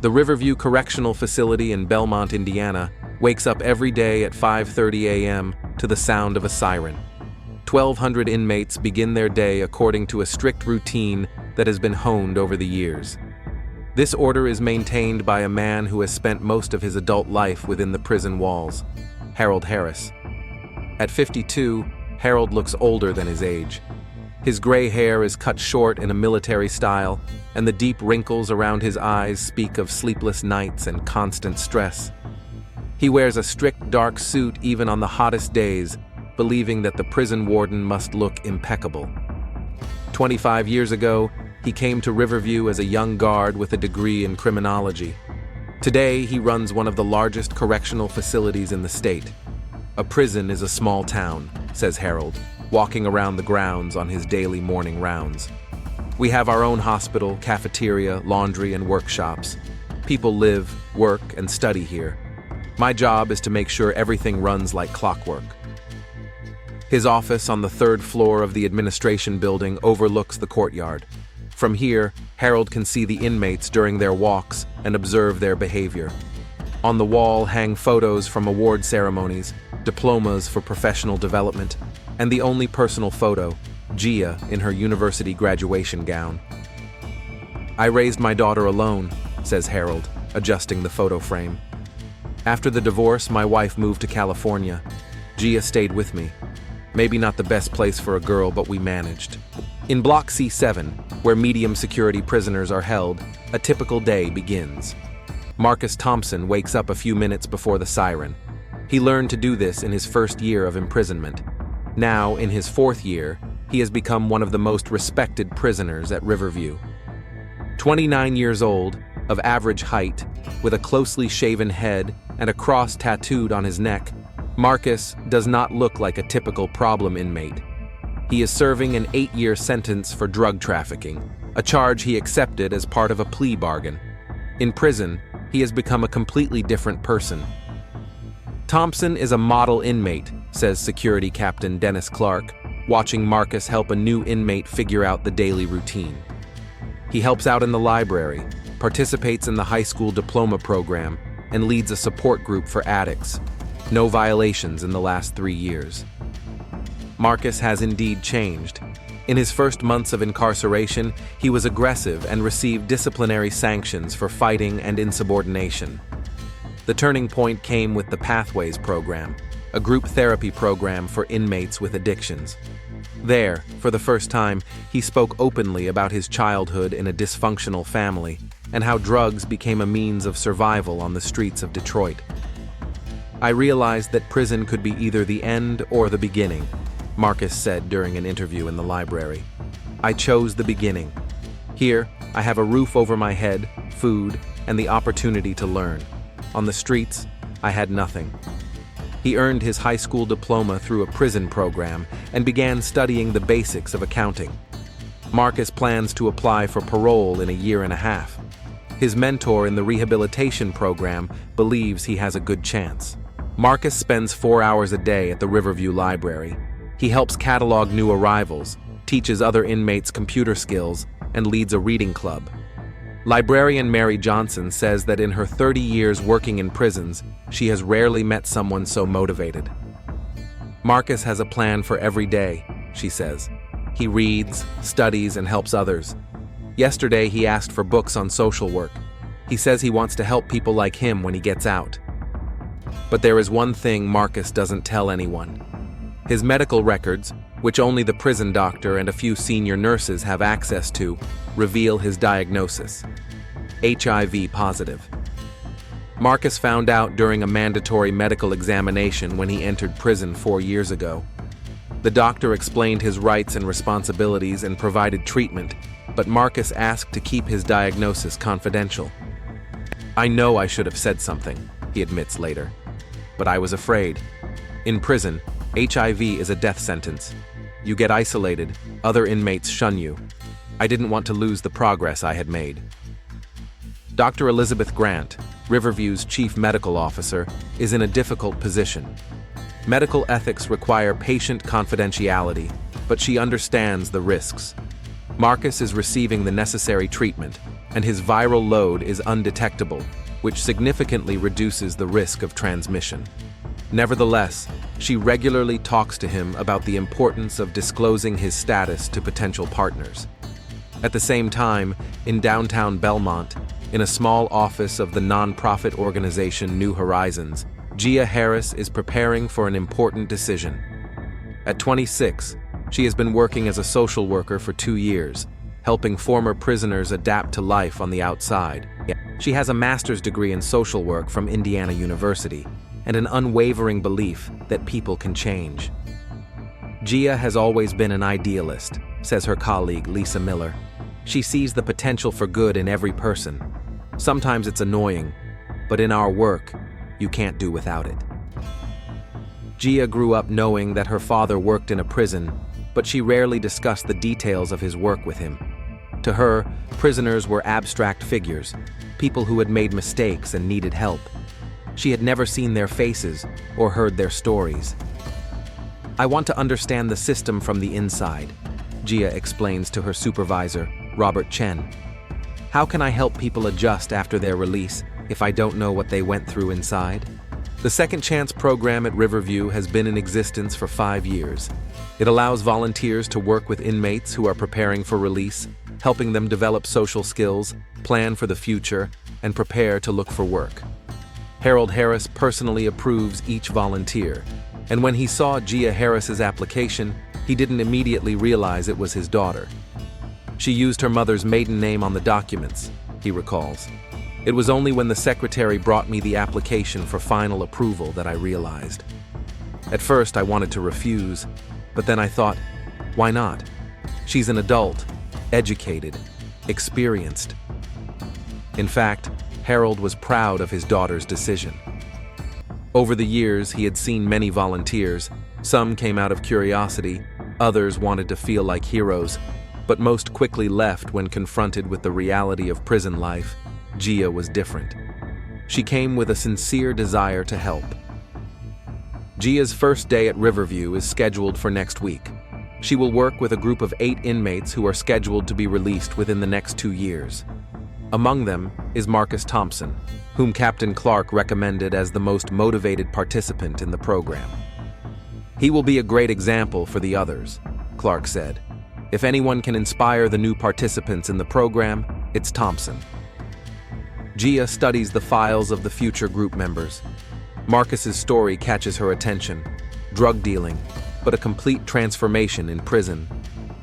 The Riverview Correctional Facility in Belmont, Indiana, wakes up every day at 5:30 a.m. to the sound of a siren. 1,200 inmates begin their day according to a strict routine that has been honed over the years. This order is maintained by a man who has spent most of his adult life within the prison walls, Harold Harris. At 52, Harold looks older than his age. His gray hair is cut short in a military style, and the deep wrinkles around his eyes speak of sleepless nights and constant stress. He wears a strict dark suit even on the hottest days, believing that the prison warden must look impeccable. 25 years ago, he came to Riverview as a young guard with a degree in criminology. Today, he runs one of the largest correctional facilities in the state. A prison is a small town, says Harold, walking around the grounds on his daily morning rounds. We have our own hospital, cafeteria, laundry, and workshops. People live, work, and study here. My job is to make sure everything runs like clockwork. His office on the 3rd floor of the administration building overlooks the courtyard. From here, Harold can see the inmates during their walks and observe their behavior. On the wall hang photos from award ceremonies, diplomas for professional development, and the only personal photo, Gia in her university graduation gown. I raised my daughter alone, says Harold, adjusting the photo frame. After the divorce, my wife moved to California. Gia stayed with me. Maybe not the best place for a girl, but we managed. In Block C7, where medium security prisoners are held, a typical day begins. Marcus Thompson wakes up a few minutes before the siren. He learned to do this in his first year of imprisonment. Now, in his 4th year, he has become one of the most respected prisoners at Riverview. 29 years old, of average height, with a closely shaven head and a cross tattooed on his neck, Marcus does not look like a typical problem inmate. He is serving an 8-year sentence for drug trafficking, a charge he accepted as part of a plea bargain. In prison, he has become a completely different person. Thompson is a model inmate, says Security Captain Dennis Clark, watching Marcus help a new inmate figure out the daily routine. He helps out in the library, participates in the high school diploma program, and leads a support group for addicts. No violations in the last 3 years. Marcus has indeed changed. In his first months of incarceration, he was aggressive and received disciplinary sanctions for fighting and insubordination. The turning point came with the Pathways program, a group therapy program for inmates with addictions. There, for the first time, he spoke openly about his childhood in a dysfunctional family and how drugs became a means of survival on the streets of Detroit. I realized that prison could be either the end or the beginning, Marcus said during an interview in the library. I chose the beginning. Here, I have a roof over my head, food, and the opportunity to learn. On the streets, I had nothing. He earned his high school diploma through a prison program and began studying the basics of accounting. Marcus plans to apply for parole in a year and a half. His mentor in the rehabilitation program believes he has a good chance. Marcus spends 4 hours a day at the Riverview Library. He helps catalog new arrivals, teaches other inmates computer skills, and leads a reading club. Librarian Mary Johnson says that in her 30 years working in prisons, she has rarely met someone so motivated. Marcus has a plan for every day, she says. He reads, studies, and helps others. Yesterday, he asked for books on social work. He says he wants to help people like him when he gets out. But there is one thing Marcus doesn't tell anyone. His medical records, which only the prison doctor and a few senior nurses have access to, reveal his diagnosis: HIV positive. Marcus found out during a mandatory medical examination when he entered prison 4 years ago. The doctor explained his rights and responsibilities and provided treatment, but Marcus asked to keep his diagnosis confidential. I know I should have said something, he admits later, but I was afraid. In prison, HIV is a death sentence. You get isolated, other inmates shun you. I didn't want to lose the progress I had made. Dr. Elizabeth Grant, Riverview's chief medical officer, is in a difficult position. Medical ethics require patient confidentiality, but she understands the risks. Marcus is receiving the necessary treatment, and his viral load is undetectable, which significantly reduces the risk of transmission. Nevertheless, she regularly talks to him about the importance of disclosing his status to potential partners. At the same time, in downtown Belmont, in a small office of the nonprofit organization New Horizons, Gia Harris is preparing for an important decision. At 26, she has been working as a social worker for 2 years, helping former prisoners adapt to life on the outside. She has a master's degree in social work from Indiana University and an unwavering belief that people can change. Gia has always been an idealist, says her colleague Lisa Miller. She sees the potential for good in every person. Sometimes it's annoying, but in our work, you can't do without it. Gia grew up knowing that her father worked in a prison, but she rarely discussed the details of his work with him. To her, prisoners were abstract figures, people who had made mistakes and needed help. She had never seen their faces or heard their stories. "I want to understand the system from the inside," Gia explains to her supervisor, Robert Chen. "How can I help people adjust after their release if I don't know what they went through inside?" The Second Chance program at Riverview has been in existence for 5 years. It allows volunteers to work with inmates who are preparing for release, helping them develop social skills, plan for the future, and prepare to look for work. Harold Harris personally approves each volunteer, and when he saw Gia Harris's application, he didn't immediately realize it was his daughter. "She used her mother's maiden name on the documents," he recalls. "It was only when the secretary brought me the application for final approval that I realized. At first I wanted to refuse, but then I thought, why not? She's an adult, educated, experienced." In fact, Harold was proud of his daughter's decision. Over the years, he had seen many volunteers. Some came out of curiosity, others wanted to feel like heroes, but most quickly left when confronted with the reality of prison life. Gia was different. She came with a sincere desire to help. Gia's first day at Riverview is scheduled for next week. She will work with a group of 8 inmates who are scheduled to be released within the next 2 years. Among them is Marcus Thompson, whom Captain Clark recommended as the most motivated participant in the program. "He will be a great example for the others," Clark said. "If anyone can inspire the new participants in the program, it's Thompson." Gia studies the files of the future group members. Marcus's story catches her attention: drug dealing, but a complete transformation in prison.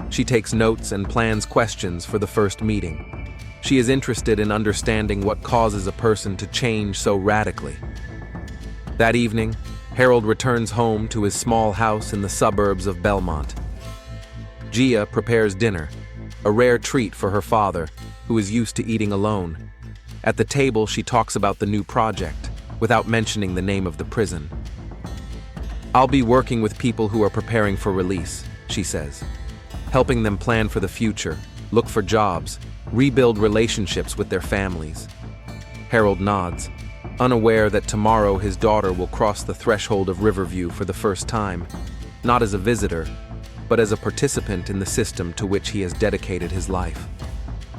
She takes notes and plans questions for the first meeting. She is interested in understanding what causes a person to change so radically. That evening, Harold returns home to his small house in the suburbs of Belmont. Gia prepares dinner, a rare treat for her father, who is used to eating alone. At the table, she talks about the new project, without mentioning the name of the prison. "I'll be working with people who are preparing for release," she says, "helping them plan for the future, look for jobs, rebuild relationships with their families." Harold nods, unaware that tomorrow his daughter will cross the threshold of Riverview for the first time, not as a visitor, but as a participant in the system to which he has dedicated his life.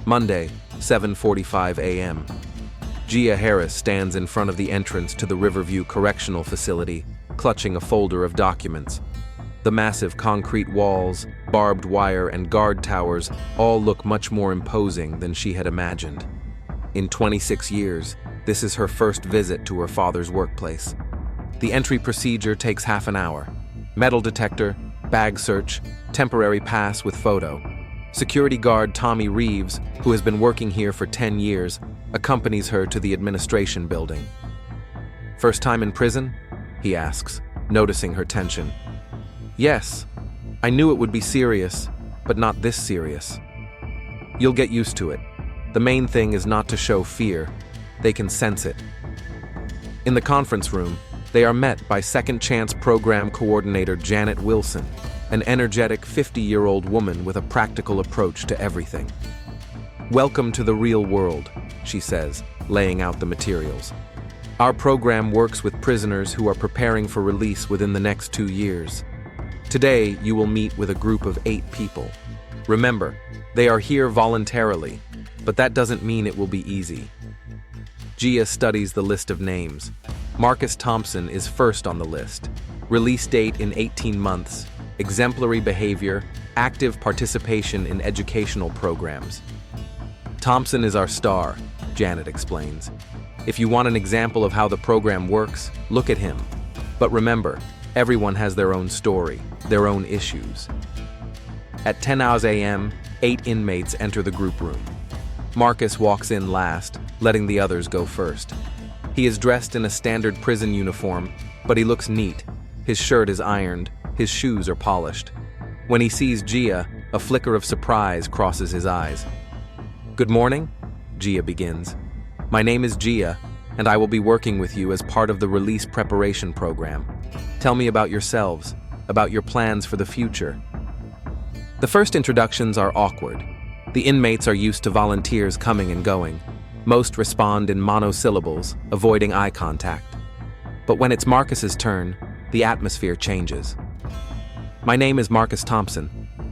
Monday, 7:45 a.m. Gia Harris stands in front of the entrance to the Riverview Correctional Facility, clutching a folder of documents. The massive concrete walls, barbed wire, and guard towers all look much more imposing than she had imagined. In 26 years, this is her first visit to her father's workplace. The entry procedure takes half an hour. Metal detector, bag search, temporary pass with photo. Security guard Tommy Reeves, who has been working here for 10 years, accompanies her to the administration building. "First time in prison?" he asks, noticing her tension. "Yes. I knew it would be serious, but not this serious." "You'll get used to it. The main thing is not to show fear. They can sense it." In the conference room, they are met by Second Chance Program Coordinator Janet Wilson, an energetic 50-year-old woman with a practical approach to everything. "Welcome to the real world," she says, laying out the materials. "Our program works with prisoners who are preparing for release within the next 2 years. Today, you will meet with a group of 8 people. Remember, they are here voluntarily. but that doesn't mean it will be easy. Gia studies the list of names. Marcus Thompson is first on the list. Release date in 18 months, exemplary behavior, active participation in educational programs. Thompson is our star, Janet explains. If you want an example of how the program works, look at him. But remember, everyone has their own story, their own issues. At 10 a.m., 8 inmates enter the group room. Marcus walks in last, letting the others go first. He is dressed in a standard prison uniform, but he looks neat. His shirt is ironed, his shoes are polished. When he sees Gia, a flicker of surprise crosses his eyes. "Good morning," Gia begins. "My name is Gia, and I will be working with you as part of the release preparation program. Tell me about yourselves, about your plans for the future." The first introductions are awkward. The inmates are used to volunteers coming and going. Most respond in monosyllables, avoiding eye contact. But when it's Marcus's turn, the atmosphere changes. "My name is Marcus Thompson.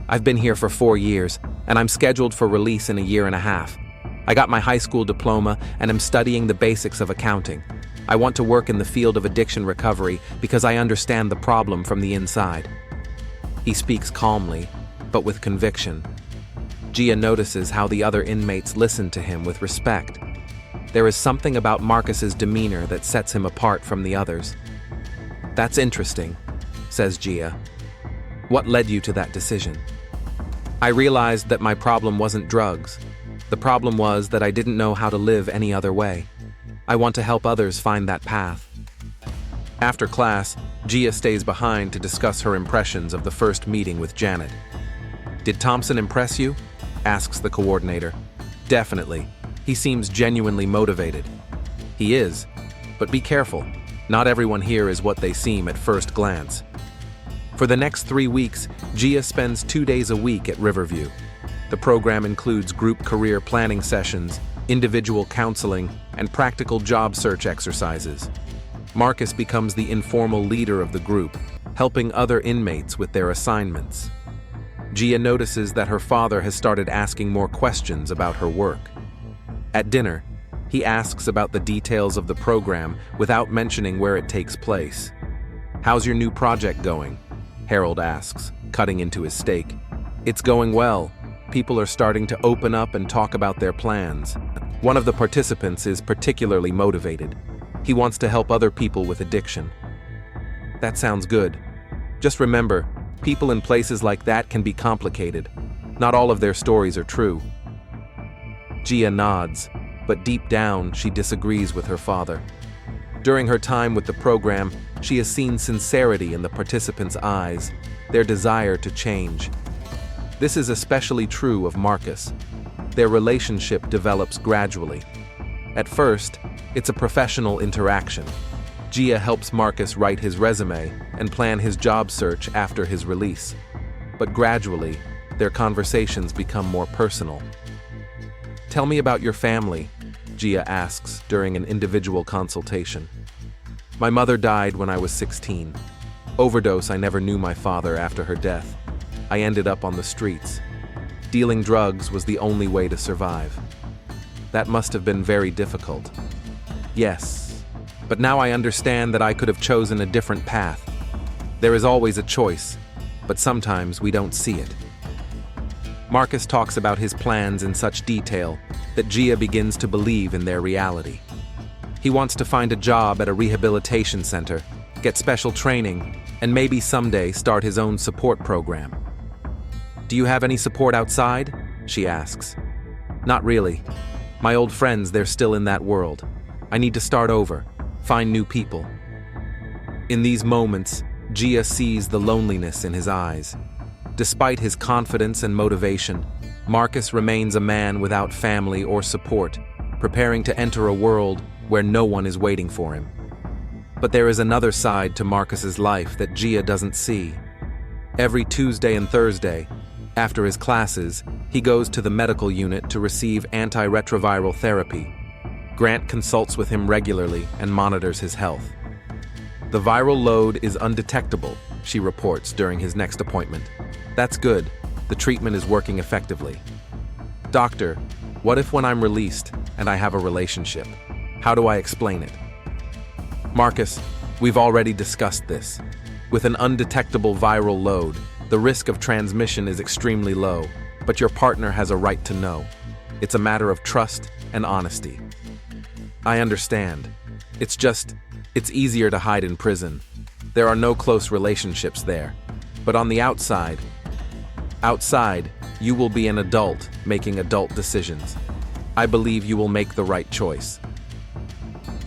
I've been here for 4 years, and I'm scheduled for release in a year and a half. I got my high school diploma and am studying the basics of accounting. I want to work in the field of addiction recovery because I understand the problem from the inside." He speaks calmly, but with conviction. Gia notices how the other inmates listen to him with respect. There is something about Marcus's demeanor that sets him apart from the others. "That's interesting," says Gia. "What led you to that decision?" "I realized that my problem wasn't drugs. The problem was that I didn't know how to live any other way. I want to help others find that path." After class, Gia stays behind to discuss her impressions of the first meeting with Janet. "Did Thompson impress you?" asks the coordinator. "Definitely. He seems genuinely motivated." "He is. But be careful. Not everyone here is what they seem at first glance." For the next 3 weeks, Gia spends 2 days a week at Riverview. The program includes group career planning sessions, individual counseling, and practical job search exercises. Marcus becomes the informal leader of the group, helping other inmates with their assignments. Gia notices that her father has started asking more questions about her work. At dinner, he asks about the details of the program without mentioning where it takes place. "How's your new project going?" Harold asks, cutting into his steak. "It's going well. People are starting to open up and talk about their plans. One of the participants is particularly motivated. He wants to help other people with addiction." "That sounds good. Just remember, people in places like that can be complicated. Not all of their stories are true." Gia nods, but deep down she disagrees with her father. During her time with the program, she has seen sincerity in the participants' eyes, their desire to change. This is especially true of Marcus. Their relationship develops gradually. At first, it's a professional interaction. Gia helps Marcus write his resume and plan his job search after his release. But gradually, their conversations become more personal. "Tell me about your family," Gia asks during an individual consultation. "My mother died when I was 16. Overdose, I never knew my father after her death. I ended up on the streets. Dealing drugs was the only way to survive. That must have been very difficult." "Yes, but now I understand that I could have chosen a different path. There is always a choice, but sometimes we don't see it." Marcus talks about his plans in such detail that Gia begins to believe in their reality. He wants to find a job at a rehabilitation center, get special training, and maybe someday start his own support program. "Do you have any support outside?" she asks. "Not really. My old friends, they're still in that world. I need to start over, find new people." In these moments, Gia sees the loneliness in his eyes. Despite his confidence and motivation, Marcus remains a man without family or support, preparing to enter a world where no one is waiting for him. But there is another side to Marcus's life that Gia doesn't see. Every Tuesday and Thursday, after his classes, he goes to the medical unit to receive antiretroviral therapy. Grant consults with him regularly and monitors his health. "The viral load is undetectable," she reports during his next appointment. "That's good. The treatment is working effectively." "Doctor, What if when I'm released and I have a relationship? How do I explain it? Marcus, we've already discussed this. With an undetectable viral load, the risk of transmission is extremely low, but your partner has a right to know. It's a matter of trust and honesty. I understand. It's easier to hide in prison. There are no close relationships there. But on the outside, you will be an adult making adult decisions. I believe you will make the right choice.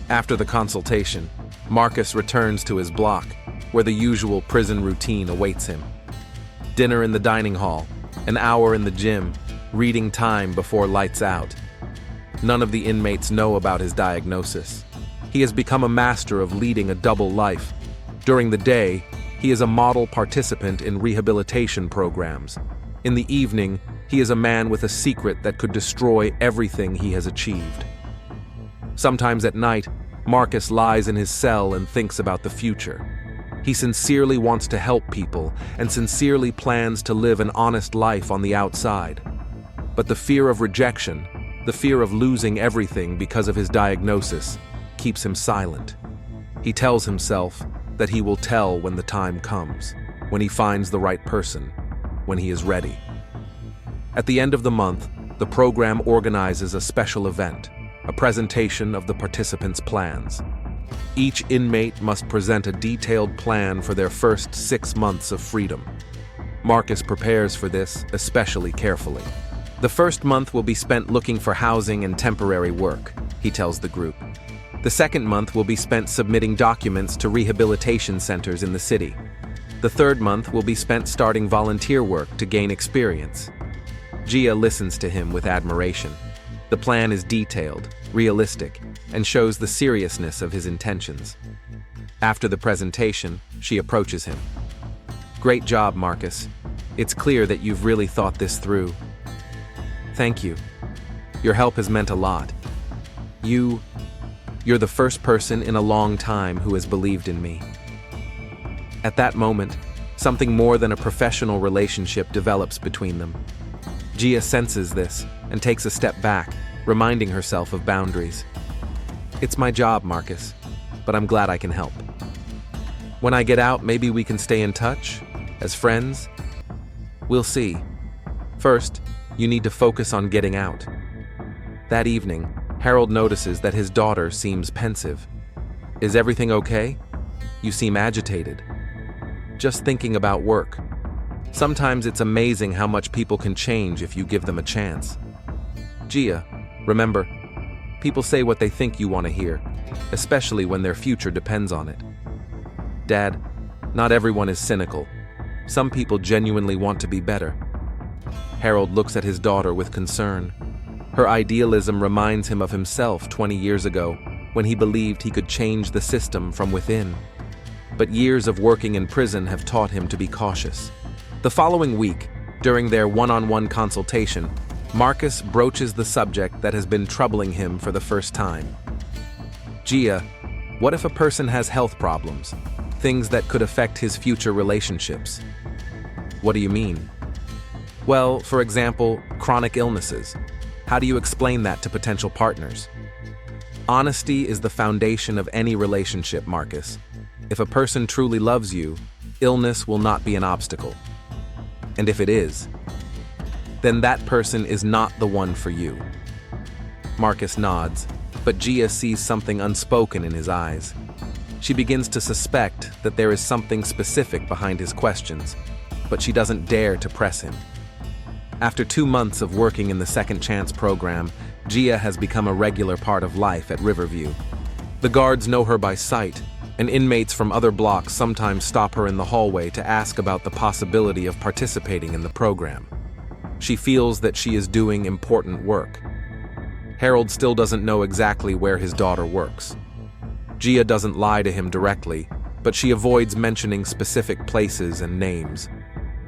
After the consultation, Marcus returns to his block, where the usual prison routine awaits him. Dinner in the dining hall, an hour in the gym, reading time before lights out. None of the inmates know about his diagnosis. He has become a master of leading a double life. During the day, he is a model participant in rehabilitation programs. In the evening, he is a man with a secret that could destroy everything he has achieved. Sometimes at night, Marcus lies in his cell and thinks about the future. He sincerely wants to help people and sincerely plans to live an honest life on the outside. But the fear of rejection, the fear of losing everything because of his diagnosis, keeps him silent. He tells himself that he will tell when the time comes, when he finds the right person, when he is ready. At the end of the month, the program organizes a special event, a presentation of the participants' plans. Each inmate must present a detailed plan for their first 6 months of freedom. Marcus prepares for this especially carefully. The first month will be spent looking for housing and temporary work, he tells the group. The second month will be spent submitting documents to rehabilitation centers in the city. The third month will be spent starting volunteer work to gain experience. Gia listens to him with admiration. The plan is detailed, realistic, and shows the seriousness of his intentions. After the presentation, she approaches him. Great job, Marcus. It's clear that you've really thought this through. Thank you. Your help has meant a lot. You're the first person in a long time who has believed in me. At that moment, something more than a professional relationship develops between them. Gia senses this and takes a step back, reminding herself of boundaries. It's my job, Marcus, but I'm glad I can help. When I get out, maybe we can stay in touch, as friends? We'll see. First, you need to focus on getting out. That evening, Harold notices that his daughter seems pensive. Is everything okay? You seem agitated. Just thinking about work. Sometimes it's amazing how much people can change if you give them a chance. Gia, remember, people say what they think you want to hear, especially when their future depends on it. Dad, not everyone is cynical. Some people genuinely want to be better. Harold looks at his daughter with concern. Her idealism reminds him of himself 20 years ago, when he believed he could change the system from within. But years of working in prison have taught him to be cautious. The following week, during their one-on-one consultation, Marcus broaches the subject that has been troubling him for the first time. Gia, what if a person has health problems, things that could affect his future relationships? What do you mean? Well, for example, chronic illnesses. How do you explain that to potential partners? Honesty is the foundation of any relationship, Marcus. If a person truly loves you, illness will not be an obstacle. And if it is, then that person is not the one for you. Marcus nods, but Gia sees something unspoken in his eyes. She begins to suspect that there is something specific behind his questions, but she doesn't dare to press him. After 2 months of working in the Second Chance program, Gia has become a regular part of life at Riverview. The guards know her by sight, and inmates from other blocks sometimes stop her in the hallway to ask about the possibility of participating in the program. She feels that she is doing important work. Harold still doesn't know exactly where his daughter works. Gia doesn't lie to him directly, but she avoids mentioning specific places and names.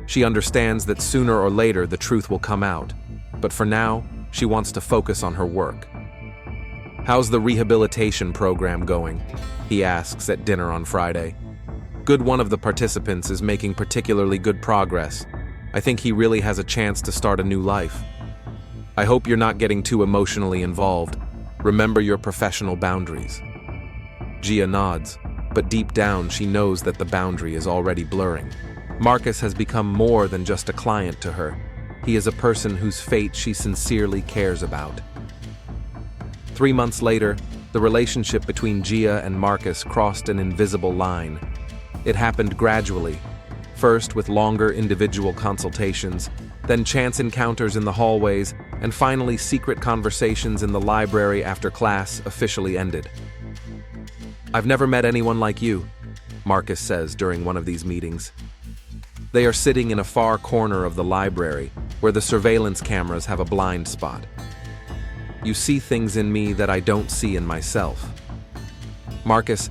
She understands that sooner or later the truth will come out, but for now, she wants to focus on her work. How's the rehabilitation program going? He asks at dinner on Friday. Good, one of the participants is making particularly good progress. I think he really has a chance to start a new life. I hope you're not getting too emotionally involved. Remember your professional boundaries. Gia nods, but deep down she knows that the boundary is already blurring. Marcus has become more than just a client to her. He is a person whose fate she sincerely cares about. 3 months later, the relationship between Gia and Marcus crossed an invisible line. It happened gradually, first with longer individual consultations, then chance encounters in the hallways, and finally secret conversations in the library after class officially ended. "I've never met anyone like you," Marcus says during one of these meetings. They are sitting in a far corner of the library, where the surveillance cameras have a blind spot. "You see things in me that I don't see in myself." "Marcus,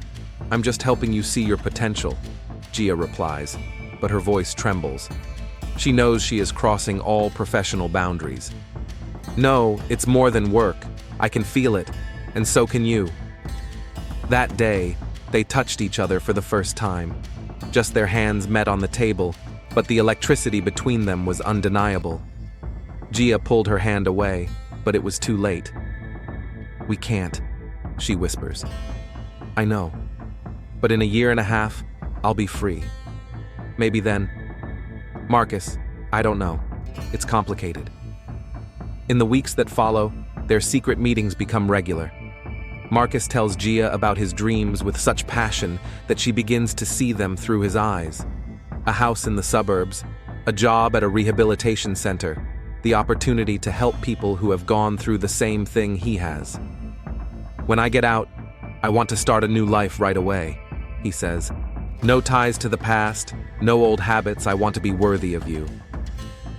I'm just helping you see your potential," Gia replies, but her voice trembles. She knows she is crossing all professional boundaries. "No, it's more than work. I can feel it, and so can you." That day, they touched each other for the first time. Just their hands met on the table, but the electricity between them was undeniable. Gia pulled her hand away, but it was too late. "We can't," she whispers. "I know. But in a year and a half, I'll be free. Maybe then." "Marcus, I don't know. It's complicated." In the weeks that follow, their secret meetings become regular. Marcus tells Gia about his dreams with such passion that she begins to see them through his eyes. A house in the suburbs, a job at a rehabilitation center, the opportunity to help people who have gone through the same thing he has. "When I get out, I want to start a new life right away," he says. "No ties to the past, no old habits. I want to be worthy of you."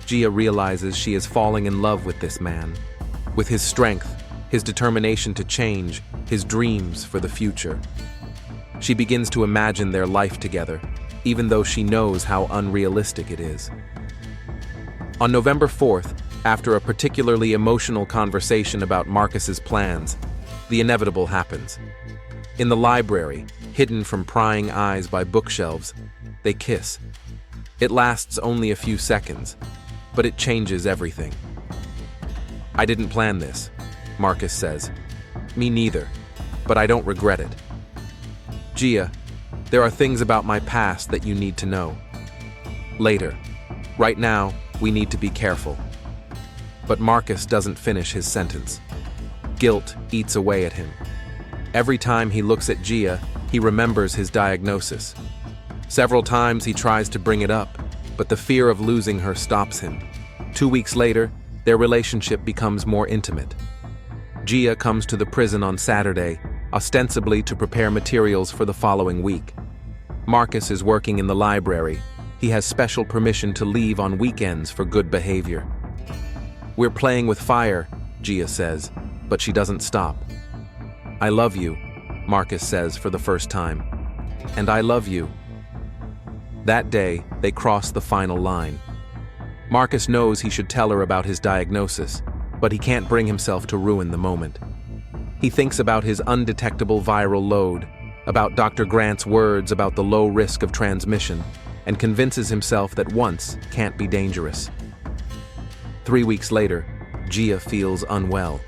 Gia realizes she is falling in love with this man, with his strength, his determination to change, his dreams for the future. She begins to imagine their life together, even though she knows how unrealistic it is. On November 4th, after a particularly emotional conversation about Marcus's plans, the inevitable happens. In the library, hidden from prying eyes by bookshelves, they kiss. It lasts only a few seconds, but it changes everything. "I didn't plan this," Marcus says. "Me neither, but I don't regret it." "Gia, there are things about my past that you need to know. Later. Right now, we need to be careful." But Marcus doesn't finish his sentence. Guilt eats away at him. Every time he looks at Gia, he remembers his diagnosis. Several times he tries to bring it up, but the fear of losing her stops him. 2 weeks later, their relationship becomes more intimate. Gia comes to the prison on Saturday, ostensibly to prepare materials for the following week. Marcus is working in the library. He has special permission to leave on weekends for good behavior. "We're playing with fire," Gia says, but she doesn't stop. "I love you," Marcus says for the first time. "And I love you." That day, they cross the final line. Marcus knows he should tell her about his diagnosis, but he can't bring himself to ruin the moment. He thinks about his undetectable viral load, about Dr. Grant's words about the low risk of transmission, and convinces himself that once can't be dangerous. 3 weeks later, Gia feels unwell.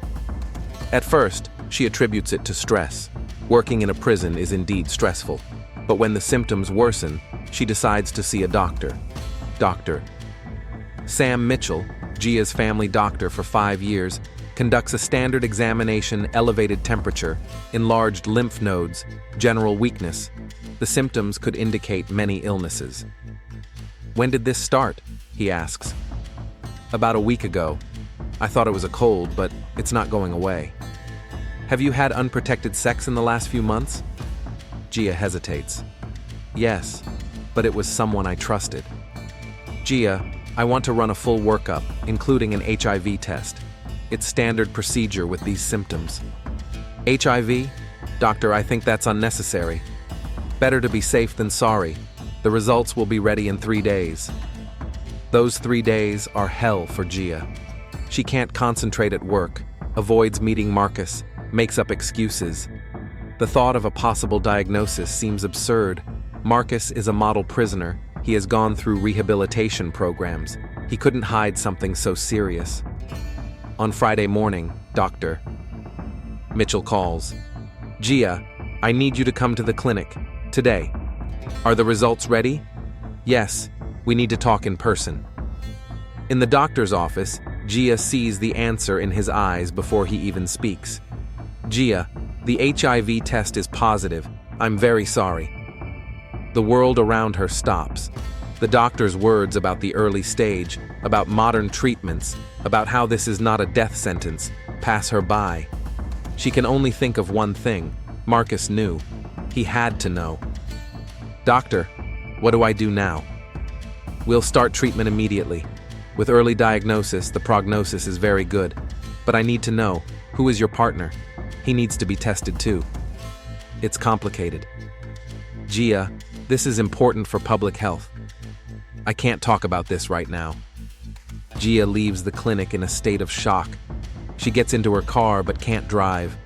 At first, she attributes it to stress. Working in a prison is indeed stressful, but when the symptoms worsen, she decides to see a doctor. Dr. Sam Mitchell, Gia's family doctor for 5 years, conducts a standard examination: elevated temperature, enlarged lymph nodes, general weakness. The symptoms could indicate many illnesses. "When did this start?" he asks. "About a week ago. I thought it was a cold, but it's not going away." "Have you had unprotected sex in the last few months?" Gia hesitates. "Yes, but it was someone I trusted." "Gia, I want to run a full workup, including an HIV test. It's standard procedure with these symptoms." "HIV? Doctor, I think that's unnecessary. Better to be safe than sorry. The results will be ready in 3 days." Those 3 days are hell for Gia. She can't concentrate at work, avoids meeting Marcus, makes up excuses. The thought of a possible diagnosis seems absurd. Marcus is a model prisoner. He has gone through rehabilitation programs. He couldn't hide something so serious. On Friday morning, Doctor. Mitchell calls. Gia, I need you to come to the clinic. Today. Are the results ready? Yes, we need to talk in person. In the doctor's office, Gia sees the answer in his eyes before he even speaks. Gia, the HIV test is positive. I'm very sorry. The world around her stops. The doctor's words about the early stage, about modern treatments, about how this is not a death sentence, pass her by. She can only think of one thing. Marcus knew. He had to know. Doctor, what do I do now? We'll start treatment immediately. With early diagnosis, the prognosis is very good. But I need to know, who is your partner? He needs to be tested too. It's complicated. Gia, this is important for public health. I can't talk about this right now. Gia leaves the clinic in a state of shock. She gets into her car but can't drive.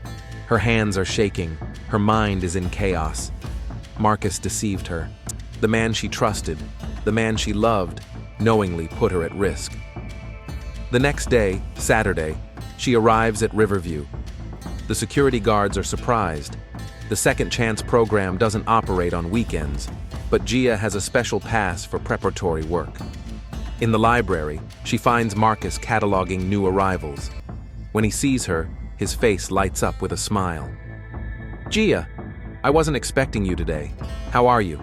Her hands are shaking. Her mind is in chaos. Marcus deceived her. The man she trusted, the man she loved, knowingly put her at risk. The next day, Saturday, she arrives at Riverview. The security guards are surprised. The Second Chance program doesn't operate on weekends, but Gia has a special pass for preparatory work. In the library, she finds Marcus cataloging new arrivals. When he sees her, his face lights up with a smile. Gia, I wasn't expecting you today. How are you?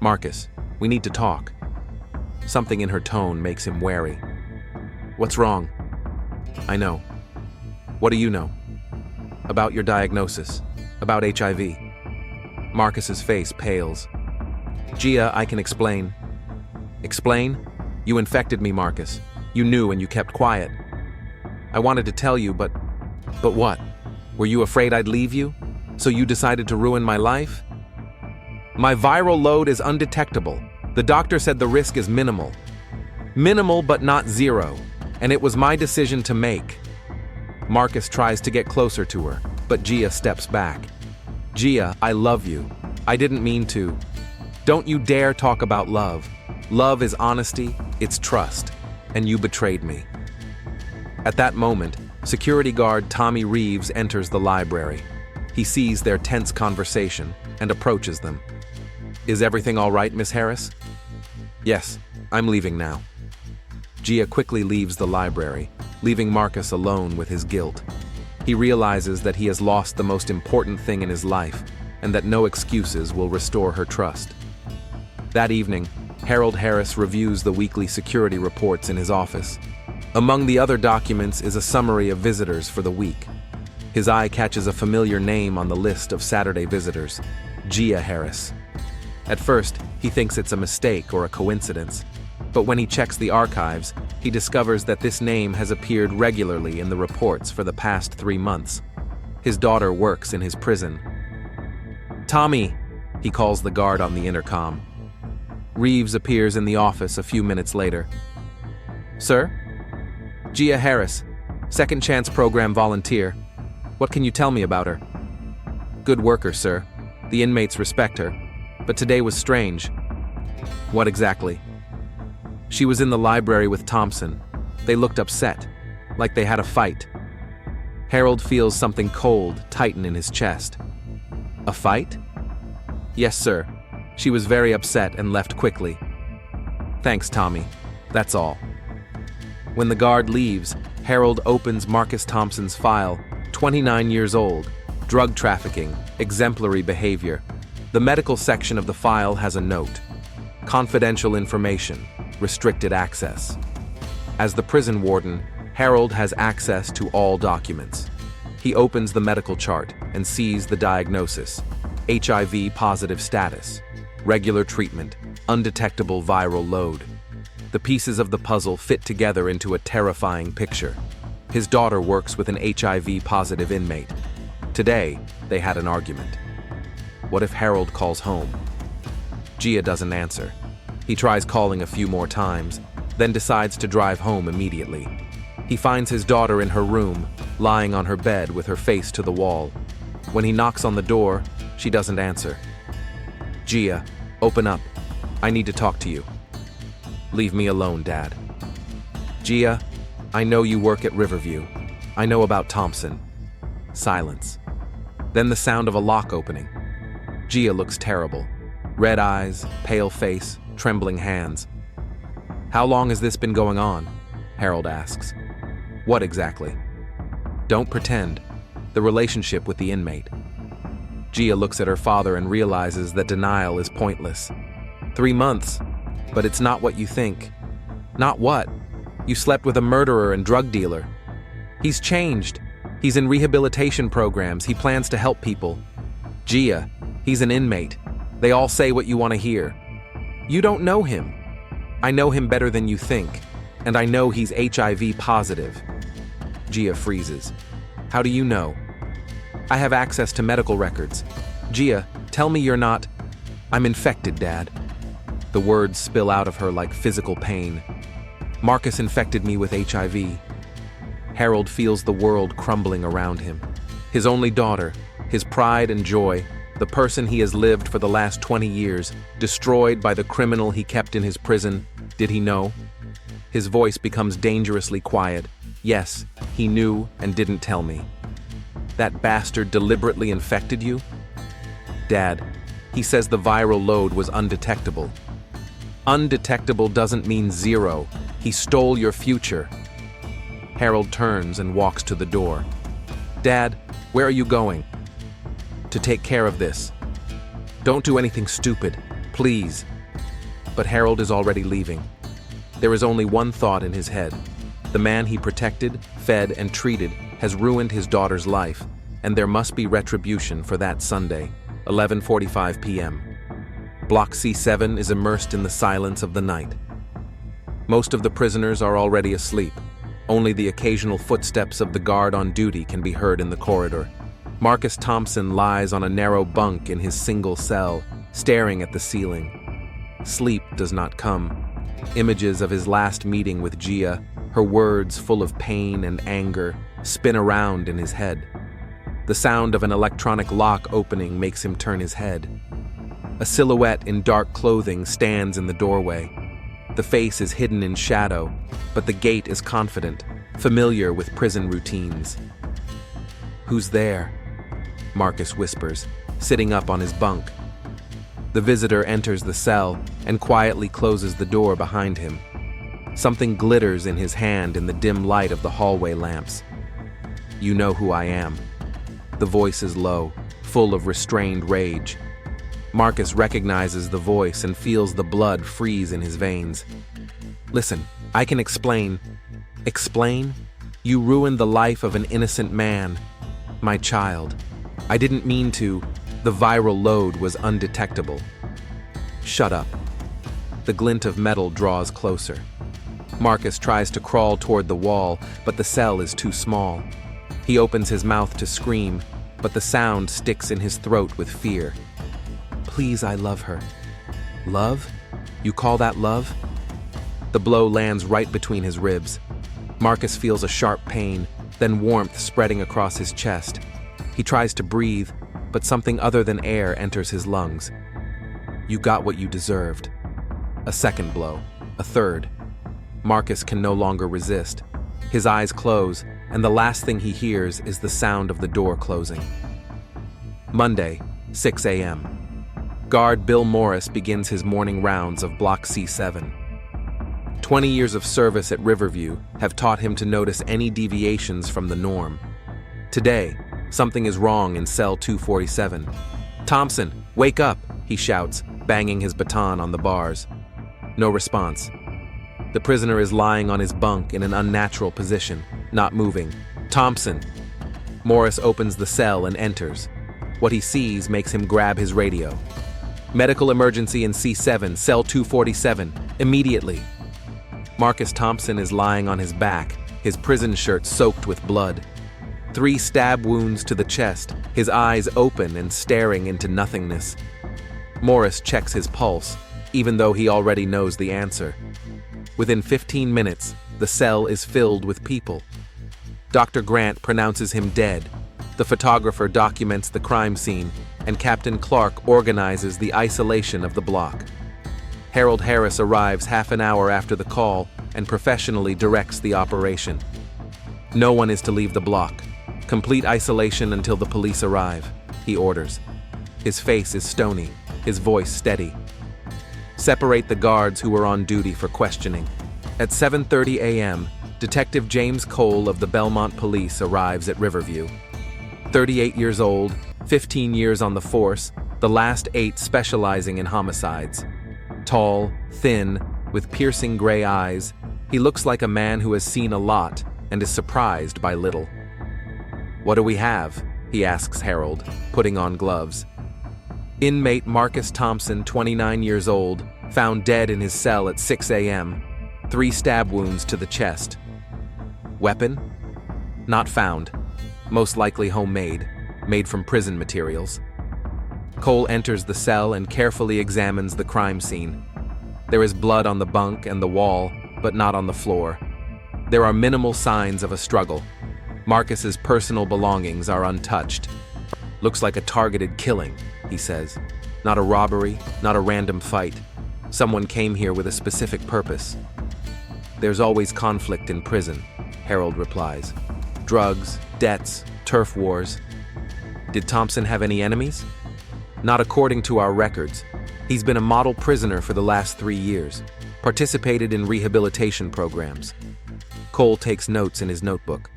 Marcus, we need to talk. Something in her tone makes him wary. What's wrong? I know. What do you know? About your diagnosis. About HIV. Marcus's face pales. Gia, I can explain. Explain? You infected me, Marcus. You knew and you kept quiet. I wanted to tell you, but what? Were you afraid I'd leave you? So you decided to ruin my life? My viral load is undetectable. The doctor said the risk is minimal. Minimal but not zero, and it was my decision to make. Marcus tries to get closer to her, but Gia steps back. Gia, I love you. I didn't mean to. Don't you dare talk about love. Love is honesty, it's trust, and you betrayed me. At that moment, security guard Tommy Reeves enters the library. He sees their tense conversation and approaches them. Is everything all right, Miss Harris? Yes, I'm leaving now. Gia quickly leaves the library, leaving Marcus alone with his guilt. He realizes that he has lost the most important thing in his life, and that no excuses will restore her trust. That evening, Harold Harris reviews the weekly security reports in his office. Among the other documents is a summary of visitors for the week. His eye catches a familiar name on the list of Saturday visitors, Gia Harris. At first, he thinks it's a mistake or a coincidence, but when he checks the archives, he discovers that this name has appeared regularly in the reports for the past 3 months. His daughter works in his prison. Tommy, he calls the guard on the intercom. Reeves appears in the office a few minutes later. Sir? Gia Harris, Second Chance Program volunteer. What can you tell me about her? Good worker, sir. The inmates respect her. But today was strange. What exactly? She was in the library with Thompson. They looked upset, like they had a fight. Harold feels something cold tighten in his chest. A fight? Yes, sir. She was very upset and left quickly. Thanks, Tommy. That's all. When the guard leaves, Harold opens Marcus Thompson's file, 29 years old, drug trafficking, exemplary behavior. The medical section of the file has a note. Confidential information, restricted access. As the prison warden, Harold has access to all documents. He opens the medical chart and sees the diagnosis: HIV positive status, regular treatment, undetectable viral load. The pieces of the puzzle fit together into a terrifying picture. His daughter works with an HIV positive inmate. Today, they had an argument. What if Harold calls home? Gia doesn't answer. He tries calling a few more times, then decides to drive home immediately. He finds his daughter in her room, lying on her bed with her face to the wall. When he knocks on the door, she doesn't answer. Gia, open up. I need to talk to you. Leave me alone, Dad. Gia, I know you work at Riverview. I know about Thompson. Silence. Then the sound of a lock opening. Gia looks terrible. Red eyes, pale face, trembling hands. How long has this been going on? Harold asks. What exactly? Don't pretend. The relationship with the inmate. Gia looks at her father and realizes that denial is pointless. 3 months, but it's not what you think. Not what? You slept with a murderer and drug dealer. He's changed. He's in rehabilitation programs. He plans to help people. Gia, he's an inmate. They all say what you want to hear. You don't know him. I know him better than you think, and I know he's HIV positive. Gia freezes. How do you know? I have access to medical records. Gia, tell me you're not... I'm infected, Dad. The words spill out of her like physical pain. Marcus infected me with HIV. Harold feels the world crumbling around him. His only daughter, his pride and joy, the person he has lived for the last 20 years, destroyed by the criminal he kept in his prison. Did he know? His voice becomes dangerously quiet. Yes, he knew and didn't tell me. That bastard deliberately infected you? Dad, he says the viral load was undetectable. Undetectable doesn't mean zero. He stole your future. Harold turns and walks to the door. Dad, where are you going? To take care of this. Don't do anything stupid, please. But Harold is already leaving. There is only one thought in his head. The man he protected, fed, and treated has ruined his daughter's life, and there must be retribution for that Sunday, 11:45 p.m. Block C7 is immersed in the silence of the night. Most of the prisoners are already asleep. Only the occasional footsteps of the guard on duty can be heard in the corridor. Marcus Thompson lies on a narrow bunk in his single cell, staring at the ceiling. Sleep does not come. Images of his last meeting with Gia, her words full of pain and anger, spin around in his head. The sound of an electronic lock opening makes him turn his head. A silhouette in dark clothing stands in the doorway. The face is hidden in shadow, but the gait is confident, familiar with prison routines. Who's there? Marcus whispers, sitting up on his bunk. The visitor enters the cell and quietly closes the door behind him. Something glitters in his hand in the dim light of the hallway lamps. You know who I am. The voice is low, full of restrained rage. Marcus recognizes the voice and feels the blood freeze in his veins. Listen, I can explain. Explain? You ruined the life of an innocent man. My child. I didn't mean to. The viral load was undetectable. Shut up. The glint of metal draws closer. Marcus tries to crawl toward the wall, but the cell is too small. He opens his mouth to scream, but the sound sticks in his throat with fear. Please, I love her. Love? You call that love? The blow lands right between his ribs. Marcus feels a sharp pain, then warmth spreading across his chest. He tries to breathe, but something other than air enters his lungs. You got what you deserved. A second blow, a third. Marcus can no longer resist. His eyes close, and the last thing he hears is the sound of the door closing. Monday, 6 a.m. Guard Bill Morris begins his morning rounds of Block C7. 20 years of service at Riverview have taught him to notice any deviations from the norm. Today, something is wrong in cell 247. Thompson, wake up, he shouts, banging his baton on the bars. No response. The prisoner is lying on his bunk in an unnatural position, not moving. Thompson. Morris opens the cell and enters. What he sees makes him grab his radio. Medical emergency in C7, cell 247, immediately. Marcus Thompson is lying on his back, his prison shirt soaked with blood. 3 stab wounds to the chest, his eyes open and staring into nothingness. Morris checks his pulse, even though he already knows the answer. Within 15 minutes, the cell is filled with people. Dr. Grant pronounces him dead. The photographer documents the crime scene, and Captain Clark organizes the isolation of the block. Harold Harris arrives half an hour after the call and professionally directs the operation. No one is to leave the block. Complete isolation until the police arrive, he orders. His face is stony, his voice steady. Separate the guards who are on duty for questioning. At 7:30 a.m., Detective James Cole of the Belmont Police arrives at Riverview. 38 years old, 15 years on the force, the last 8 specializing in homicides. Tall, thin, with piercing gray eyes, he looks like a man who has seen a lot and is surprised by little. "What do we have?" he asks Harold, putting on gloves. Inmate Marcus Thompson, 29 years old, found dead in his cell at 6 a.m., 3 stab wounds to the chest. Weapon? Not found. Most likely homemade, made from prison materials. Cole enters the cell and carefully examines the crime scene. There is blood on the bunk and the wall, but not on the floor. There are minimal signs of a struggle. Marcus's personal belongings are untouched. "Looks like a targeted killing," he says. "Not a robbery, not a random fight. Someone came here with a specific purpose." "There's always conflict in prison," Harold replies. "Drugs, debts, turf wars." "Did Thompson have any enemies?" "Not according to our records. He's been a model prisoner for the last 3 years, participated in rehabilitation programs." Cole takes notes in his notebook.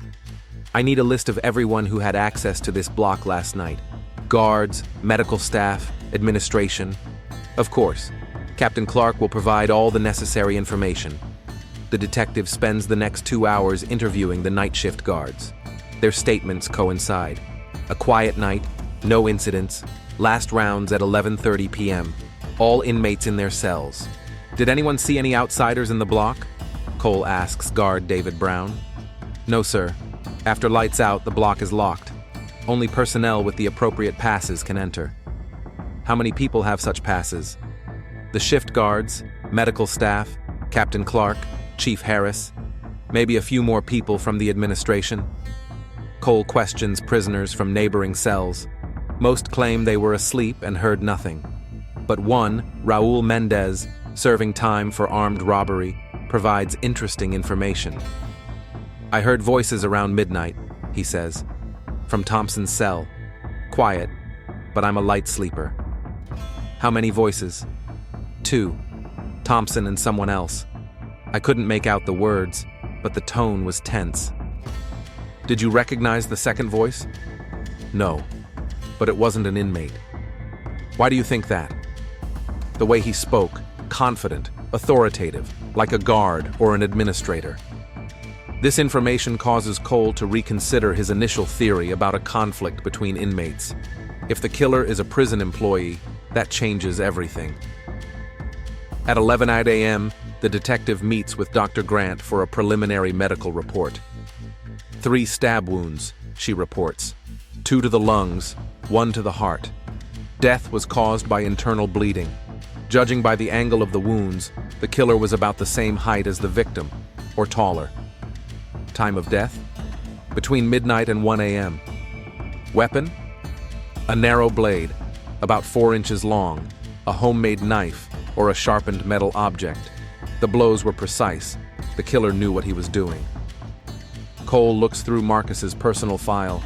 "I need a list of everyone who had access to this block last night. Guards, medical staff, administration. Of course, Captain Clark will provide all the necessary information." The detective spends the next 2 hours interviewing the night shift guards. Their statements coincide. A quiet night, no incidents, last rounds at 11:30 p.m., all inmates in their cells. "Did anyone see any outsiders in the block?" Cole asks guard David Brown. "No, sir. After lights out, the block is locked. Only personnel with the appropriate passes can enter." "How many people have such passes?" "The shift guards, medical staff, Captain Clark, Chief Harris, maybe a few more people from the administration." Cole questions prisoners from neighboring cells. Most claim they were asleep and heard nothing. But one, Raul Mendez, serving time for armed robbery, provides interesting information. "I heard voices around midnight," he says, "from Thompson's cell. Quiet, but I'm a light sleeper." "How many voices?" "2. Thompson and someone else. I couldn't make out the words, but the tone was tense." "Did you recognize the second voice?" "No, but it wasn't an inmate." "Why do you think that?" "The way he spoke, confident, authoritative, like a guard or an administrator." This information causes Cole to reconsider his initial theory about a conflict between inmates. If the killer is a prison employee, that changes everything. At 11 a.m., the detective meets with Dr. Grant for a preliminary medical report. 3 stab wounds, she reports. 2 to the lungs, 1 to the heart. Death was caused by internal bleeding. Judging by the angle of the wounds, the killer was about the same height as the victim, or taller. Time of death? Between midnight and 1 a.m. Weapon? A narrow blade, about 4 inches long, a homemade knife, or a sharpened metal object. The blows were precise. The killer knew what he was doing. Cole looks through Marcus's personal file.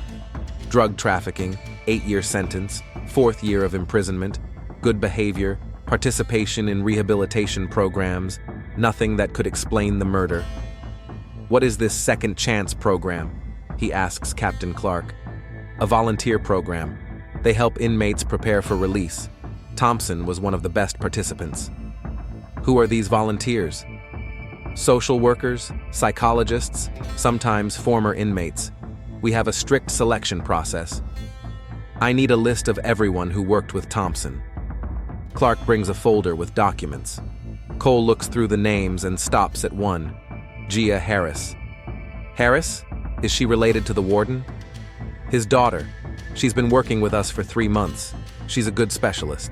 Drug trafficking, 8-year sentence, 4th year of imprisonment, good behavior, participation in rehabilitation programs, nothing that could explain the murder. "What is this second chance program?" he asks Captain Clark. "A volunteer program. They help inmates prepare for release. Thompson was one of the best participants." "Who are these volunteers?" "Social workers, psychologists, sometimes former inmates. We have a strict selection process." "I need a list of everyone who worked with Thompson." Clark brings a folder with documents. Cole looks through the names and stops at one, Gia Harris. "Harris? Is she related to the warden?" "His daughter. She's been working with us for 3 months. She's a good specialist."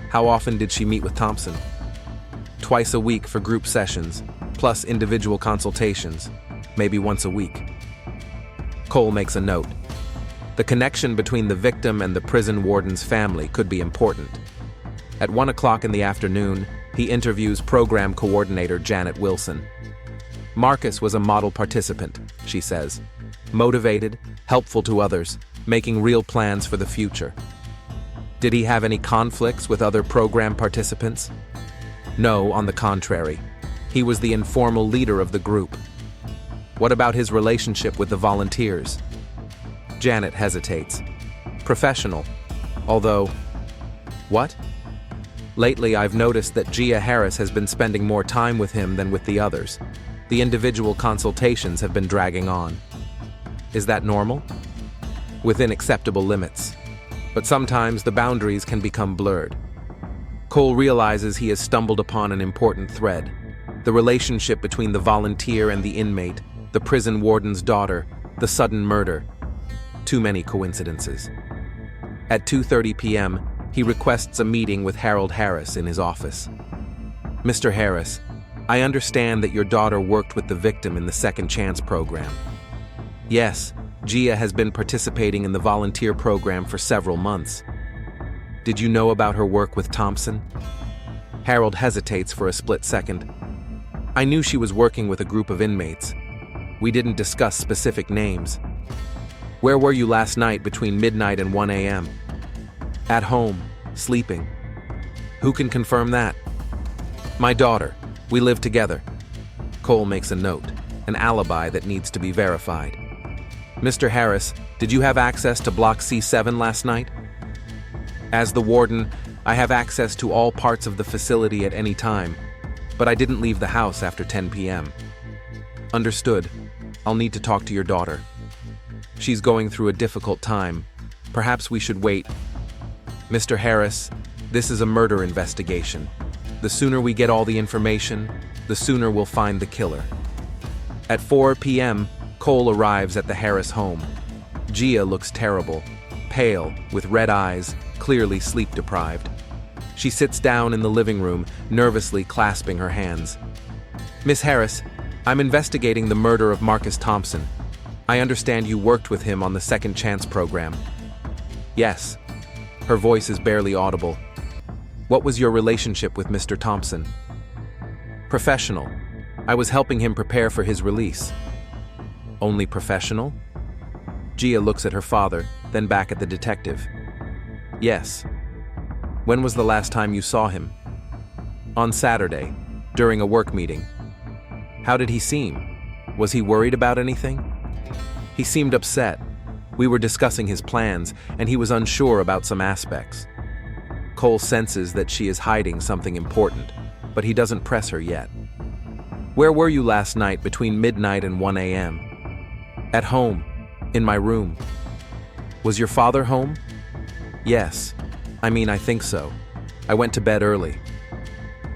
"How often did she meet with Thompson?" "Twice a week for group sessions, plus individual consultations, maybe once a week." Cole makes a note. The connection between the victim and the prison warden's family could be important. At 1 o'clock in the afternoon, he interviews program coordinator Janet Wilson. Marcus was a model participant, she says. Motivated, helpful to others, making real plans for the future. Did he have any conflicts with other program participants? No, on the contrary. He was the informal leader of the group. What about his relationship with the volunteers? Janet hesitates. Professional. Although... What? Lately, I've noticed that Gia Harris has been spending more time with him than with the others. The individual consultations have been dragging on. Is that normal? Within acceptable limits. But sometimes the boundaries can become blurred. Cole realizes he has stumbled upon an important thread. The relationship between the volunteer and the inmate, the prison warden's daughter, the sudden murder. Too many coincidences. At 2:30 p.m., he requests a meeting with Harold Harris in his office. Mr. Harris, I understand that your daughter worked with the victim in the Second Chance program. Yes, Gia has been participating in the volunteer program for several months. Did you know about her work with Thompson? Harold hesitates for a split second. I knew she was working with a group of inmates. We didn't discuss specific names. Where were you last night between midnight and 1 a.m.? At home, sleeping. Who can confirm that? My daughter. We live together. Cole makes a note, an alibi that needs to be verified. Mr. Harris, did you have access to Block C7 last night? As the warden, I have access to all parts of the facility at any time, but I didn't leave the house after 10 p.m. Understood. I'll need to talk to your daughter. She's going through a difficult time. Perhaps we should wait. Mr. Harris, this is a murder investigation. The sooner we get all the information, the sooner we'll find the killer. At 4 p.m., Cole arrives at the Harris home. Gia looks terrible, pale, with red eyes, clearly sleep-deprived. She sits down in the living room, nervously clasping her hands. Miss Harris, I'm investigating the murder of Marcus Thompson. I understand you worked with him on the Second Chance program. Yes. Her voice is barely audible. What was your relationship with Mr. Thompson? Professional. I was helping him prepare for his release. Only professional? Gia looks at her father, then back at the detective. Yes. When was the last time you saw him? On Saturday, during a work meeting. How did he seem? Was he worried about anything? He seemed upset. We were discussing his plans, and he was unsure about some aspects. Cole senses that she is hiding something important, but he doesn't press her yet. Where were you last night between midnight and 1 a.m.? At home, in my room. Was your father home? Yes. I think so. I went to bed early.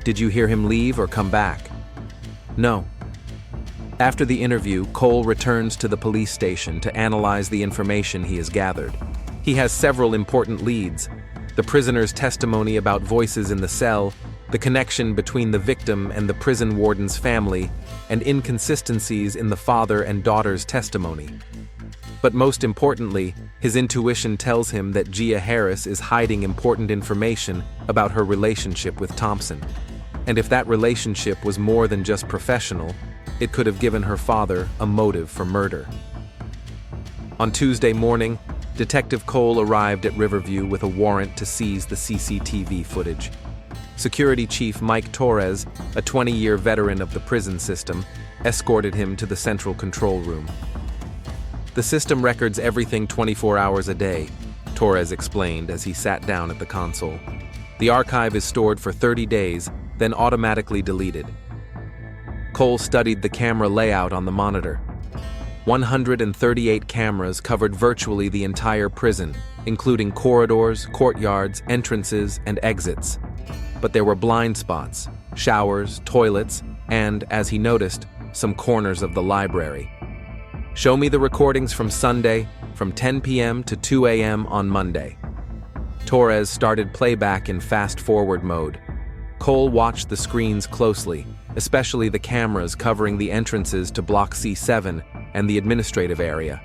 Did you hear him leave or come back? No. After the interview, Cole returns to the police station to analyze the information he has gathered. He has several important leads: the prisoner's testimony about voices in the cell, the connection between the victim and the prison warden's family, and inconsistencies in the father and daughter's testimony. But most importantly, his intuition tells him that Gia Harris is hiding important information about her relationship with Thompson. And if that relationship was more than just professional, it could have given her father a motive for murder. On Tuesday morning, Detective Cole arrived at Riverview with a warrant to seize the CCTV footage. Security Chief Mike Torres, a 20-year veteran of the prison system, escorted him to the central control room. The system records everything 24 hours a day, Torres explained as he sat down at the console. The archive is stored for 30 days, then automatically deleted. Cole studied the camera layout on the monitor. 138 cameras covered virtually the entire prison, including corridors, courtyards, entrances, and exits. But there were blind spots, showers, toilets, and, as he noticed, some corners of the library. Show me the recordings from Sunday, from 10 p.m. to 2 a.m. on Monday. Torres started playback in fast-forward mode. Cole watched the screens closely, especially the cameras covering the entrances to Block C7 and the administrative area.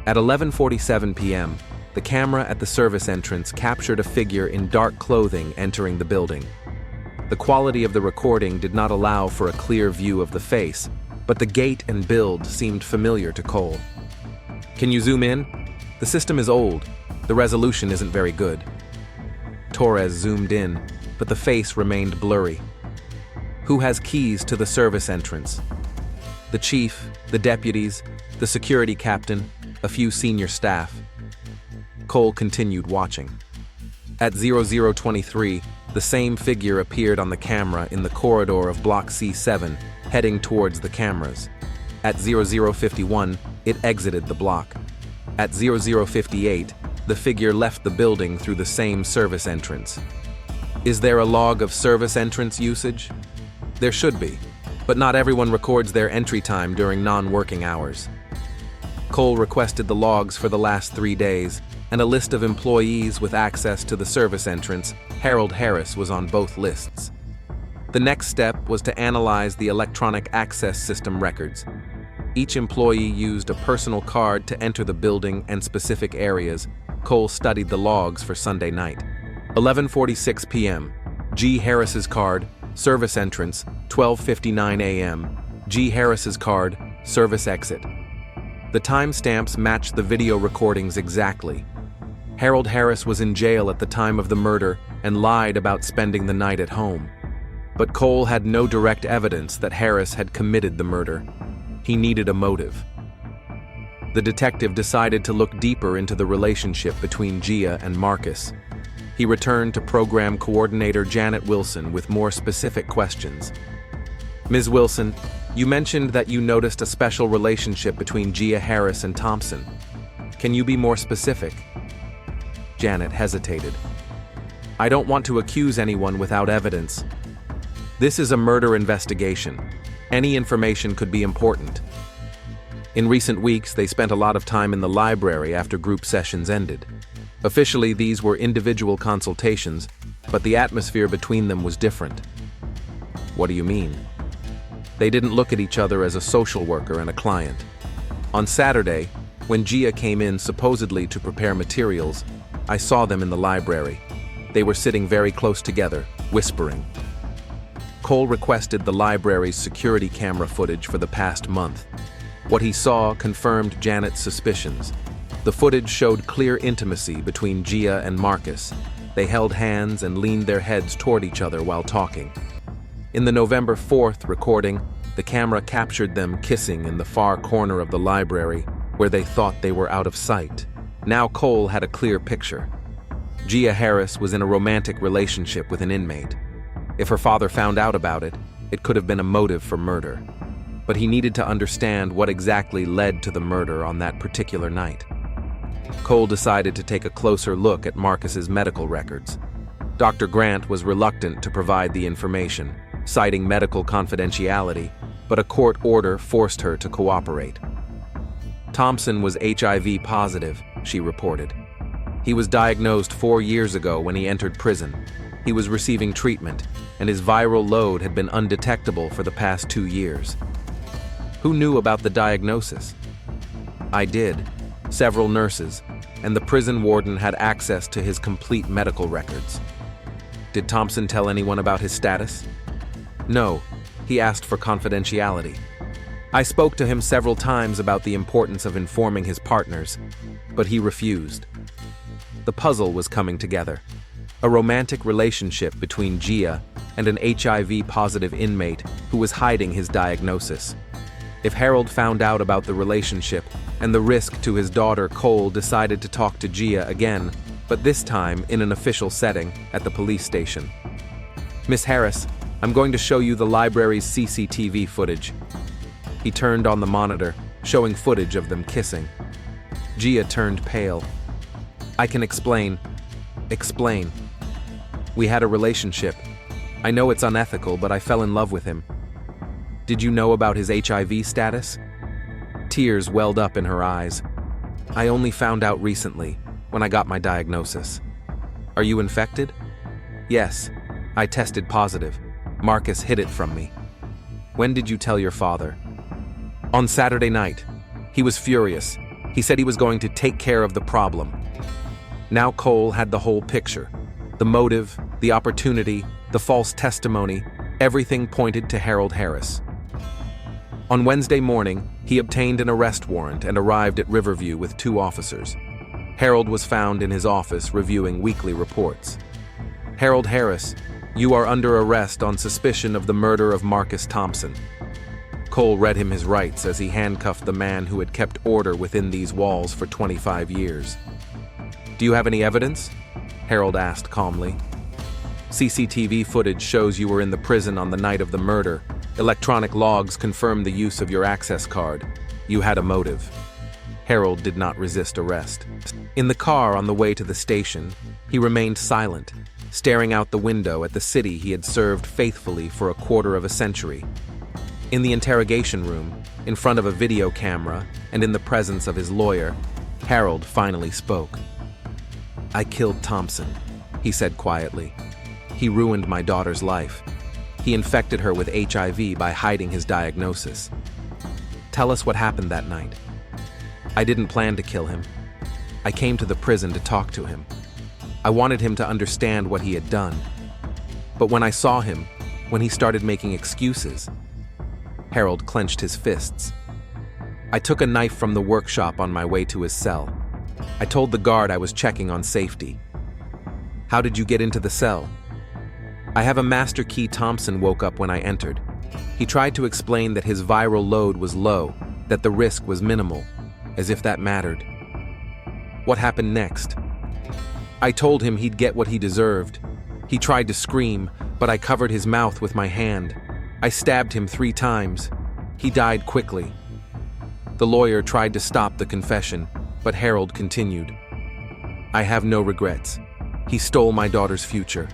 At 11:47 p.m., the camera at the service entrance captured a figure in dark clothing entering the building. The quality of the recording did not allow for a clear view of the face, but the gait and build seemed familiar to Cole. "Can you zoom in? The system is old. The resolution isn't very good." Torres zoomed in, but the face remained blurry. "Who has keys to the service entrance?" "The chief, the deputies, the security captain, a few senior staff." Cole continued watching. At 0023, the same figure appeared on the camera in the corridor of Block C7, heading towards the cameras. At 0051, it exited the block. At 0058, the figure left the building through the same service entrance. Is there a log of service entrance usage? There should be, but not everyone records their entry time during non-working hours. Cole requested the logs for the last 3 days, and a list of employees with access to the service entrance, Harold Harris, was on both lists. The next step was to analyze the electronic access system records. Each employee used a personal card to enter the building and specific areas. Cole studied the logs for Sunday night. 11:46 p.m. G. Harris's card, service entrance, 12:59 a.m. G. Harris's card, service exit. The timestamps matched the video recordings exactly. Harold Harris was in jail at the time of the murder and lied about spending the night at home. But Cole had no direct evidence that Harris had committed the murder. He needed a motive. The detective decided to look deeper into the relationship between Gia and Marcus. He returned to program coordinator Janet Wilson with more specific questions. "Ms. Wilson, you mentioned that you noticed a special relationship between Gia Harris and Thompson. Can you be more specific?" Janet hesitated. "I don't want to accuse anyone without evidence. This is a murder investigation. Any information could be important." In recent weeks, they spent a lot of time in the library after group sessions ended. Officially, these were individual consultations, but the atmosphere between them was different. "What do you mean?" They didn't look at each other as a social worker and a client. On Saturday, when Gia came in supposedly to prepare materials, I saw them in the library. They were sitting very close together, whispering. Cole requested the library's security camera footage for the past month. What he saw confirmed Janet's suspicions. The footage showed clear intimacy between Gia and Marcus. They held hands and leaned their heads toward each other while talking. In the November 4th recording, the camera captured them kissing in the far corner of the library, where they thought they were out of sight. Now Cole had a clear picture. Gia Harris was in a romantic relationship with an inmate. If her father found out about it, it could have been a motive for murder. But he needed to understand what exactly led to the murder on that particular night. Cole decided to take a closer look at Marcus's medical records. Dr. Grant was reluctant to provide the information, citing medical confidentiality, but a court order forced her to cooperate. Thompson was HIV positive, she reported. He was diagnosed 4 years ago when he entered prison. He was receiving treatment, and his viral load had been undetectable for the past 2 years. Who knew about the diagnosis? I did. Several nurses, and the prison warden had access to his complete medical records. Did Thompson tell anyone about his status? No, he asked for confidentiality. I spoke to him several times about the importance of informing his partners, but he refused. The puzzle was coming together. A romantic relationship between Gia and an HIV-positive inmate who was hiding his diagnosis. If Harold found out about the relationship and the risk to his daughter, Cole decided to talk to Gia again, but this time in an official setting at the police station. "Miss Harris, I'm going to show you the library's CCTV footage." He turned on the monitor, showing footage of them kissing. Gia turned pale. "I can explain. Explain. We had a relationship. I know it's unethical, but I fell in love with him." "Did you know about his HIV status?" Tears welled up in her eyes. "I only found out recently, when I got my diagnosis." "Are you infected?" "Yes. I tested positive. Marcus hid it from me." "When did you tell your father?" "On Saturday night. He was furious. He said he was going to take care of the problem." Now Cole had the whole picture. The motive, the opportunity, the false testimony, everything pointed to Harold Harris. On Wednesday morning, he obtained an arrest warrant and arrived at Riverview with 2 officers. Harold was found in his office reviewing weekly reports. "Harold Harris, you are under arrest on suspicion of the murder of Marcus Thompson." Cole read him his rights as he handcuffed the man who had kept order within these walls for 25 years. "Do you have any evidence?" Harold asked calmly. "CCTV footage shows you were in the prison on the night of the murder. Electronic logs confirm the use of your access card. You had a motive." Harold did not resist arrest. In the car on the way to the station, he remained silent, staring out the window at the city he had served faithfully for a quarter of a century. In the interrogation room, in front of a video camera and in the presence of his lawyer, Harold finally spoke. "I killed Thompson," he said quietly. "He ruined my daughter's life. He infected her with HIV by hiding his diagnosis. Tell us what happened that night." "I didn't plan to kill him. I came to the prison to talk to him. I wanted him to understand what he had done. But when I saw him, when he started making excuses..." Harold clenched his fists. "I took a knife from the workshop on my way to his cell. I told the guard I was checking on safety." "How did you get into the cell?" "I have a master key. Thompson woke up when I entered. He tried to explain that his viral load was low, that the risk was minimal, as if that mattered." "What happened next?" "I told him he'd get what he deserved. He tried to scream, but I covered his mouth with my hand. I stabbed him 3 times. He died quickly." The lawyer tried to stop the confession, but Harold continued. "I have no regrets. He stole my daughter's future.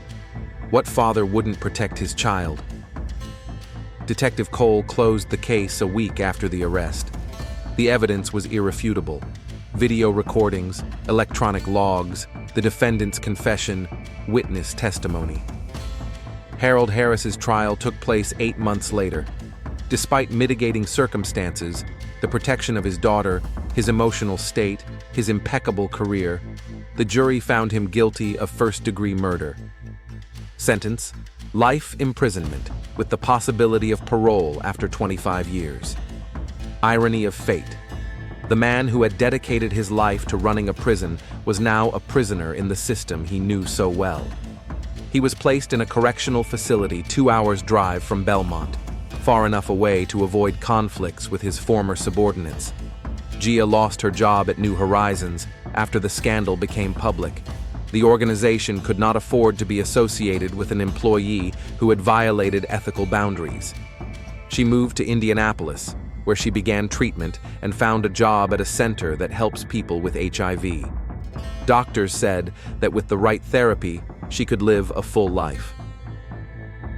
What father wouldn't protect his child?" Detective Cole closed the case a week after the arrest. The evidence was irrefutable. Video recordings, electronic logs, the defendant's confession, witness testimony. Harold Harris's trial took place 8 months later. Despite mitigating circumstances, the protection of his daughter, his emotional state, his impeccable career, the jury found him guilty of first-degree murder. Sentence: life imprisonment, with the possibility of parole after 25 years. Irony of fate. The man who had dedicated his life to running a prison was now a prisoner in the system he knew so well. He was placed in a correctional facility 2 hours' drive from Belmont, far enough away to avoid conflicts with his former subordinates. Gia lost her job at New Horizons after the scandal became public. The organization could not afford to be associated with an employee who had violated ethical boundaries. She moved to Indianapolis, where she began treatment and found a job at a center that helps people with HIV. Doctors said that with the right therapy, she could live a full life.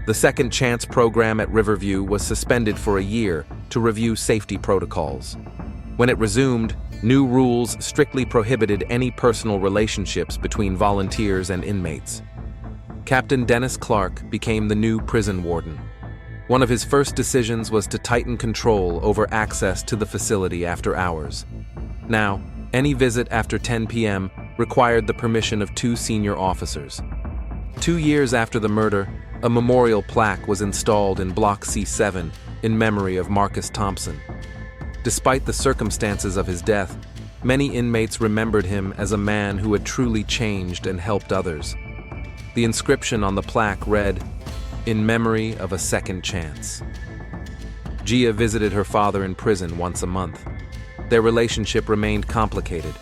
The Second Chance program at Riverview was suspended for a year to review safety protocols. When it resumed, new rules strictly prohibited any personal relationships between volunteers and inmates. Captain Dennis Clark became the new prison warden. One of his first decisions was to tighten control over access to the facility after hours. Now, any visit after 10 p.m. required the permission of 2 senior officers. 2 years after the murder, a memorial plaque was installed in Block C7 in memory of Marcus Thompson. Despite the circumstances of his death, many inmates remembered him as a man who had truly changed and helped others. The inscription on the plaque read, "In memory of a second chance." Gia visited her father in prison once a month. Their relationship remained complicated.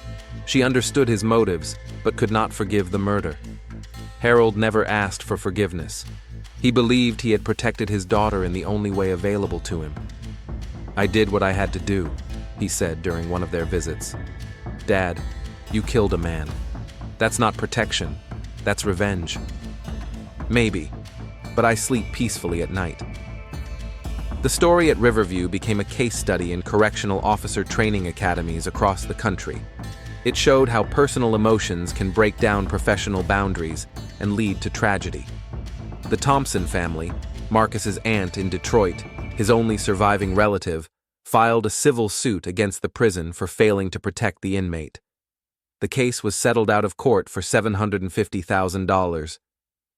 She understood his motives, but could not forgive the murder. Harold never asked for forgiveness. He believed he had protected his daughter in the only way available to him. "I did what I had to do," he said during one of their visits. "Dad, you killed a man. That's not protection. That's revenge." "Maybe, but I sleep peacefully at night." The story at Riverview became a case study in correctional officer training academies across the country. It showed how personal emotions can break down professional boundaries and lead to tragedy. The Thompson family, Marcus's aunt in Detroit, his only surviving relative, filed a civil suit against the prison for failing to protect the inmate. The case was settled out of court for $750,000.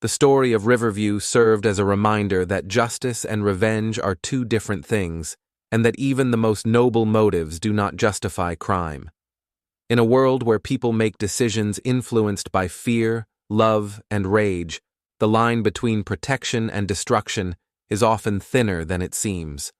The story of Riverview served as a reminder that justice and revenge are 2 different things, and that even the most noble motives do not justify crime. In a world where people make decisions influenced by fear, love, and rage, the line between protection and destruction is often thinner than it seems.